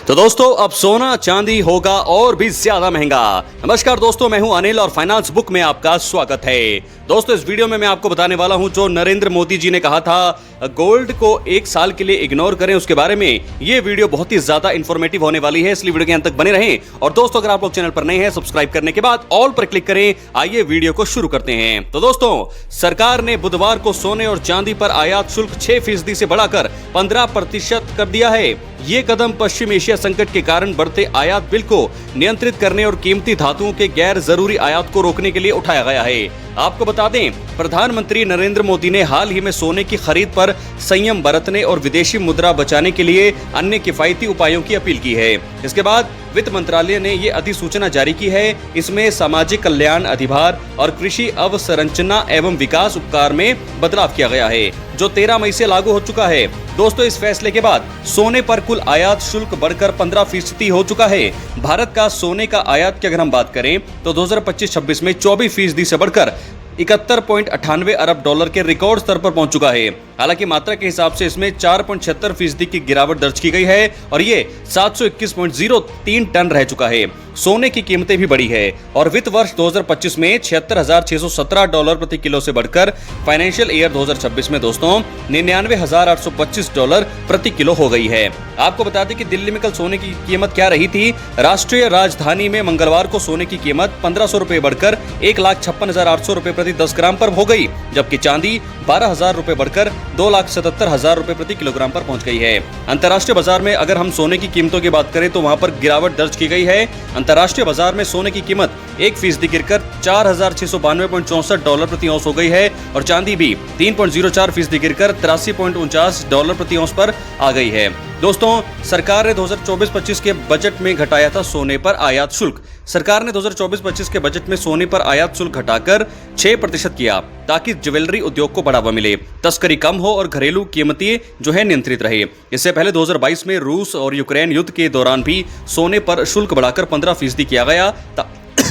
तो दोस्तों अब सोना चांदी होगा और भी ज्यादा महंगा। नमस्कार दोस्तों, मैं हूं अनिल और फाइनेंस बुक में आपका स्वागत है। दोस्तों इस वीडियो में मैं आपको बताने वाला हूं जो नरेंद्र मोदी जी ने कहा था गोल्ड को एक साल के लिए इग्नोर करें, उसके बारे में ये वीडियो बहुत ही ज्यादा इंफॉर्मेटिव होने वाली है, इसलिए वीडियो के अंत तक बने रहें। और दोस्तों अगर आप लोग चैनल पर नए हैं, सब्सक्राइब करने के बाद ऑल पर क्लिक करें। आइए वीडियो को शुरू करते हैं। तो दोस्तों सरकार ने बुधवार को सोने और चांदी पर आयात शुल्क 6% से बढ़ाकर 15% कर दिया है। ये कदम पश्चिम एशिया संकट के कारण बढ़ते आयात बिल को नियंत्रित करने और कीमती धातुओं के गैर जरूरी आयात को रोकने के लिए उठाया गया है। आपको बता दें, प्रधानमंत्री नरेंद्र मोदी ने हाल ही में सोने की खरीद पर संयम बरतने और विदेशी मुद्रा बचाने के लिए अन्य किफायती उपायों की अपील की है। इसके बाद वित्त मंत्रालय ने ये अधिसूचना जारी की है। इसमें सामाजिक कल्याण अधिभार और कृषि अवसंरचना एवं विकास उपकार में बदलाव किया गया है, जो 13 मई से लागू हो चुका है। दोस्तों इस फैसले के बाद सोने पर कुल आयात शुल्क बढ़कर 15% हो चुका है। भारत का सोने का आयात की अगर हम बात करें तो 2025-26 में 24% से बढ़कर 71.98 अरब डॉलर के रिकॉर्ड स्तर पर पहुंच चुका है। हालांकि मात्रा के हिसाब से इसमें 4.76% की गिरावट दर्ज की गई है और ये 721.03 टन रह चुका है। सोने की कीमतें भी बढ़ी है और वित्त वर्ष 2025 में $76,617 प्रति किलो से बढ़कर फाइनेंशियल ईयर 2026 में दोस्तों $99,825 प्रति किलो हो गई है। आपको बता दें कि दिल्ली में कल सोने की कीमत क्या रही थी। राष्ट्रीय राजधानी में मंगलवार को सोने की कीमत 1500 रुपए बढ़कर 1,56,800 रुपए प्रति 10 ग्राम पर हो गई, जबकि चांदी 12,000 रुपए बढ़कर 2,77,000 रुपए प्रति किलोग्राम पर पहुंच गई है। अंतर्राष्ट्रीय बाजार में अगर हम सोने की कीमतों की बात करें तो वहां पर गिरावट दर्ज की गई है। अंतर्राष्ट्रीय बाजार में सोने की कीमत 1% गिरकर $4,692.64 प्रति औंस हो गई है और चांदी भी 3.04% गिरकर $83.49 प्रति औंस पर आ गई है। दोस्तों सरकार ने 2024-25 के बजट में घटाया था सोने पर आयात शुल्क। सरकार ने 2024-25 के बजट में सोने पर आयात शुल्क घटाकर 6% किया ताकि ज्वेलरी उद्योग को बढ़ावा मिले, तस्करी कम हो और घरेलू कीमतें जो है नियंत्रित रहे। इससे पहले 2022 में रूस और यूक्रेन युद्ध के दौरान भी सोने पर शुल्क बढ़ाकर 15% किया गया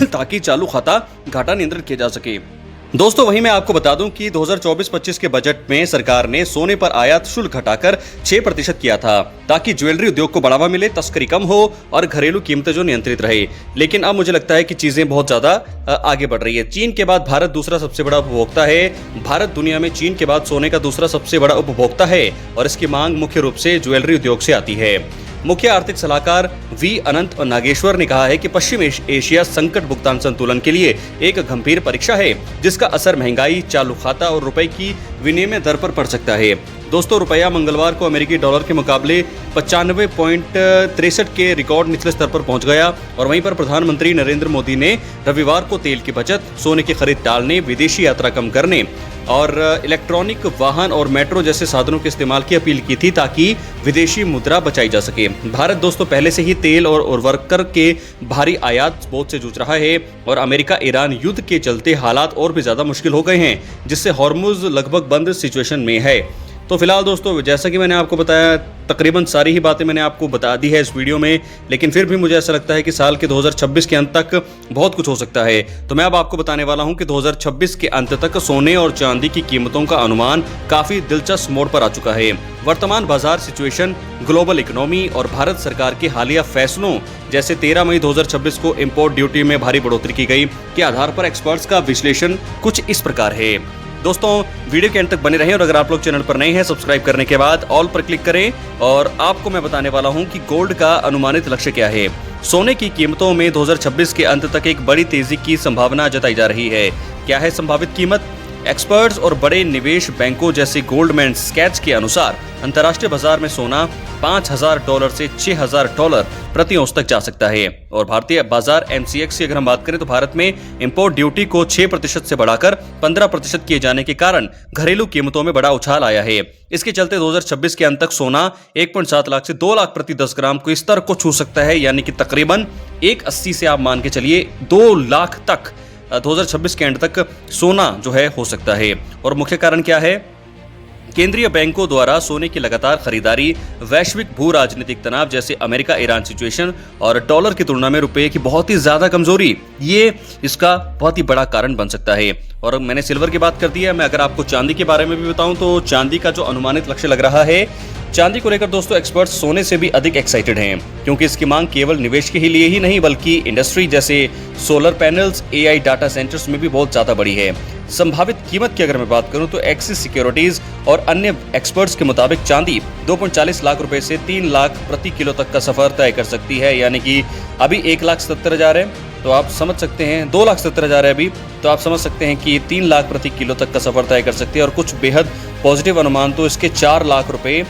ताकि चालू खाता घाटा नियंत्रित किया जा सके। दोस्तों वहीं मैं आपको बता दूं कि 2024-25 के बजट में सरकार ने सोने पर आयात शुल्क घटाकर 6% किया था ताकि ज्वेलरी उद्योग को बढ़ावा मिले, तस्करी कम हो और घरेलू कीमतें जो नियंत्रित रहे। लेकिन अब मुझे लगता है कि चीजें बहुत ज्यादा आगे बढ़ रही है। चीन के बाद भारत दूसरा सबसे बड़ा उपभोक्ता है। भारत दुनिया में चीन के बाद सोने का दूसरा सबसे बड़ा उपभोक्ता है और इसकी मांग मुख्य रूप से ज्वेलरी उद्योग से आती है। मुख्य आर्थिक सलाहकार वी अनंत नागेश्वर ने कहा है कि पश्चिम एशिया संकट भुगतान संतुलन के लिए एक गंभीर परीक्षा है, जिसका असर महंगाई, चालू खाता और रुपए की विनिमय दर पर पड़ सकता है। दोस्तों रुपया मंगलवार को अमेरिकी डॉलर के मुकाबले 95.63 के रिकॉर्ड निचले स्तर पर पहुंच गया और वहीं पर प्रधानमंत्री नरेंद्र मोदी ने रविवार को तेल की बचत, सोने की खरीद टालने, विदेशी यात्रा कम करने और इलेक्ट्रॉनिक वाहन और मेट्रो जैसे साधनों के इस्तेमाल की अपील की थी ताकि विदेशी मुद्रा बचाई जा सके। भारत दोस्तों पहले से ही तेल और उर्वरक के भारी आयात बोझ से जूझ रहा है और अमेरिका ईरान युद्ध के चलते हालात और भी ज्यादा मुश्किल हो गए हैं, जिससे हॉर्मुज लगभग बंद सिचुएशन में है। तो फिलहाल दोस्तों जैसा कि मैंने आपको बताया, तकरीबन सारी ही बातें मैंने आपको बता दी है इस वीडियो में, लेकिन फिर भी मुझे ऐसा लगता है कि साल के 2026 के अंत तक बहुत कुछ हो सकता है। तो मैं अब आपको बताने वाला हूं कि 2026 के अंत तक सोने और चांदी की कीमतों का अनुमान काफी दिलचस्प मोड़ पर आ चुका है। वर्तमान बाजार सिचुएशन, ग्लोबल इकोनॉमी और भारत सरकार के हालिया फैसलों जैसे 13 मई 2026 को इंपोर्ट ड्यूटी में भारी बढ़ोतरी की गई के आधार पर एक्सपर्ट्स का विश्लेषण कुछ इस प्रकार है। दोस्तों वीडियो के अंत तक बने रहें और अगर आप लोग चैनल पर नए हैं, सब्सक्राइब करने के बाद ऑल पर क्लिक करें। और आपको मैं बताने वाला हूं कि गोल्ड का अनुमानित लक्ष्य क्या है। सोने की कीमतों में 2026 के अंत तक एक बड़ी तेजी की संभावना जताई जा रही है। क्या है संभावित कीमत? एक्सपर्ट्स और बड़े निवेश बैंकों जैसे गोल्डमैन सैक्स के अनुसार अंतर्राष्ट्रीय बाजार में सोना $5,000 से $6,000 प्रति औंस तक जा सकता है। और भारतीय बाजार MCX की अगर हम बात करें तो भारत में इंपोर्ट ड्यूटी को 6% से बढ़ाकर 15% किए जाने के कारण घरेलू कीमतों में बड़ा उछाल आया है। इसके चलते 2026 के अंत तक सोना 1.7 लाख से 2 लाख प्रति 10 ग्राम को स्तर को छू सकता है, यानी कि तकरीबन 1.80 से आप मान के चलिए 2 लाख तक 2026 के एंड तक सोना जो है हो सकता है। और मुख्य कारण क्या है? केंद्रीय बैंकों द्वारा सोने की लगातार खरीदारी, वैश्विक भू राजनीतिक तनाव जैसे अमेरिका ईरान सिचुएशन और डॉलर की तुलना में रुपए की बहुत ही ज्यादा कमजोरी, ये इसका बहुत ही बड़ा कारण बन सकता है। और मैंने सिल्वर की बात कर दी है। मैं अगर आपको चांदी के बारे में भी बताऊं तो चांदी का जो अनुमानित लक्ष्य लग रहा है चांदी को लेकर दोस्तों एक्सपर्ट्स सोने से भी अधिक एक्साइटेड हैं, क्योंकि इसकी मांग केवल निवेश के ही लिए ही नहीं बल्कि इंडस्ट्री जैसे solar panels, AI data centres में भी बहुत ज्यादा बढ़ी है। संभावित कीमत की अगर मैं बात करूं तो एक्सिस सिक्योरिटीज और अन्य एक्सपर्ट्स के मुताबिक चांदी 2.40 लाख रुपए से 3 लाख प्रति किलो तक का सफर तय कर सकती है। यानी कि अभी 1,70,000 है तो आप समझ सकते हैं, 2,70,000 है अभी, तो आप समझ सकते हैं कि 3 लाख प्रति किलो तक का सफर तय कर सकती है। और कुछ बेहद पॉजिटिव अनुमान तो इसके 4 लाख रुपए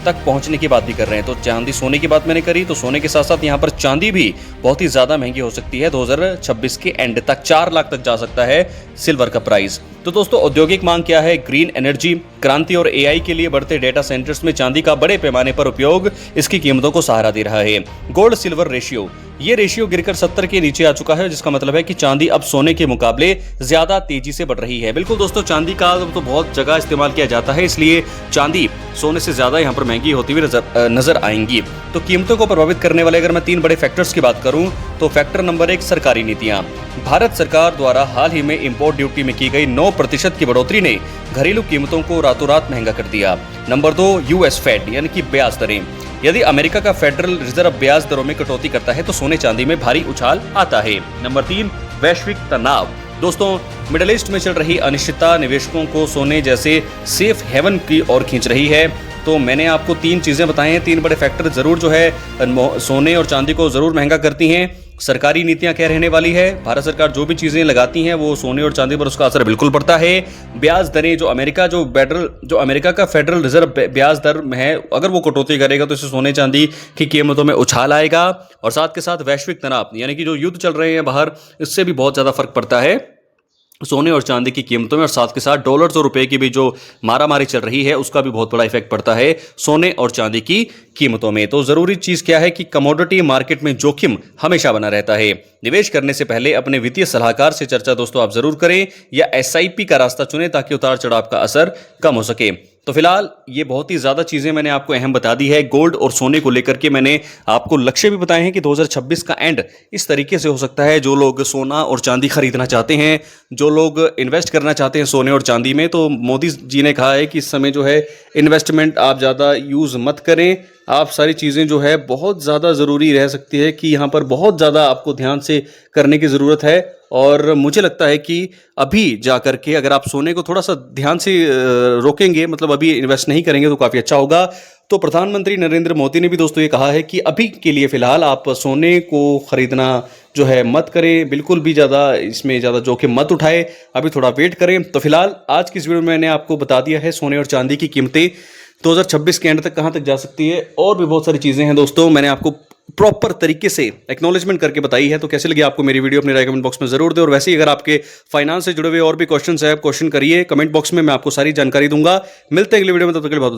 तक पहुंचने की बात भी कर रहे हैं। तो चांदी सोने की बात मैंने करी, तो सोने के साथ साथ यहाँ पर चांदी भी बहुत ही ज्यादा महंगी हो सकती है। 2026 के एंड तक 4 लाख तक जा सकता है सिल्वर का प्राइस। तो दोस्तों औद्योगिक मांग क्या है? ग्रीन एनर्जी क्रांति और एआई के लिए बढ़ते डेटा सेंटर्स में चांदी का बड़े पैमाने पर उपयोग इसकी कीमतों को सहारा दे रहा है। गोल्ड सिल्वर रेशियो, ये रेशियो गिरकर 70 के नीचे आ चुका है, जिसका मतलब है कि चांदी अब सोने के मुकाबले ज्यादा तेजी से बढ़ रही है। बिल्कुल दोस्तों, चांदी का तो बहुत जगह इस्तेमाल किया जाता है, इसलिए चांदी सोने से ज्यादा यहाँ पर महंगी होती हुई नजर आएंगी। तो कीमतों को प्रभावित करने वाले अगर मैं 3 बड़े फैक्टर्स की बात करूं तो फैक्टर नंबर 1 सरकारी नीतियां। भारत सरकार द्वारा हाल ही में इंपोर्ट ड्यूटी में की गई 9% की बढ़ोतरी ने घरेलू कीमतों को रातों रात महंगा कर दिया। नंबर 2 यूएस फेड यानी कि ब्याज दरें। यदि अमेरिका का फेडरल रिजर्व ब्याज दरों में कटौती करता है तो सोने चांदी में भारी उछाल आता है। नंबर 3 वैश्विक तनाव। दोस्तों, मिडिल ईस्ट में चल रही अनिश्चितता निवेशकों को सोने जैसे सेफ हेवन की ओर खींच रही है। तो मैंने आपको 3 चीजें बताई हैं, 3 बड़े फैक्टर जरूर जो है सोने और चांदी को जरूर महंगा करती हैं। सरकारी नीतियां क्या रहने वाली है, भारत सरकार जो भी चीजें लगाती हैं वो सोने और चांदी पर उसका असर बिल्कुल पड़ता है। ब्याज दरें, जो अमेरिका का फेडरल रिजर्व ब्याज दर है, अगर वो कटौती करेगा तो इससे सोने चांदी की कीमतों में उछाल आएगा। और साथ के साथ वैश्विक तनाव यानी कि जो युद्ध चल रहे हैं बाहर, इससे भी बहुत ज्यादा फर्क पड़ता है सोने और चांदी की कीमतों में। और साथ के साथ डॉलर्स और रुपए की भी जो मारामारी चल रही है उसका भी बहुत बड़ा इफेक्ट पड़ता है सोने और चांदी की कीमतों में। तो जरूरी चीज क्या है कि कमोडिटी मार्केट में जोखिम हमेशा बना रहता है। निवेश करने से पहले अपने वित्तीय सलाहकार से चर्चा दोस्तों आप जरूर करें, या एसआईपी का रास्ता चुनें ताकि उतार चढ़ाव का असर कम हो सके। तो फिलहाल ये बहुत ही ज्यादा चीजें मैंने आपको अहम बता दी है। गोल्ड और सोने को लेकर के मैंने आपको लक्ष्य भी बताए हैं कि 2026 का एंड इस तरीके से हो सकता है। जो लोग सोना और चांदी खरीदना चाहते हैं, जो लोग इन्वेस्ट करना चाहते हैं सोने और चांदी में, तो मोदी जी ने कहा है कि इस समय जो है इन्वेस्टमेंट आप ज़्यादा यूज़ मत करें। आप सारी चीज़ें जो है बहुत ज़्यादा ज़रूरी रह सकती है कि यहाँ पर बहुत ज़्यादा आपको ध्यान से करने की ज़रूरत है। और मुझे लगता है कि अभी जा कर के अगर आप सोने को थोड़ा सा ध्यान से रोकेंगे, मतलब अभी इन्वेस्ट नहीं करेंगे, तो काफ़ी अच्छा होगा। तो प्रधानमंत्री नरेंद्र मोदी ने भी दोस्तों ये कहा है कि अभी के लिए फ़िलहाल आप सोने को ख़रीदना जो है मत करें, बिल्कुल भी ज़्यादा इसमें ज़्यादा जोखिम मत उठाएं, अभी थोड़ा वेट करें। तो फिलहाल आज की इस वीडियो में मैंने आपको बता दिया है सोने और चांदी की कीमतें 2026 के एंड तक कहां तक जा सकती है, और भी बहुत सारी चीज़ें हैं दोस्तों, मैंने आपको प्रॉपर तरीके से एक्नॉलेजमेंट करके बताई है। तो कैसे लगी आपको मेरी वीडियो, अपनी राय कमेंट बॉक्स में जरूर दें। और वैसे ही अगर आपके फाइनेंस से जुड़े हुए और भी क्वेश्चन है, आप क्वेश्चन करिए कमेंट बॉक्स में, मैं आपको सारी जानकारी दूंगा। मिलते हैं अगले वीडियो में, तब तक के लिए बहुत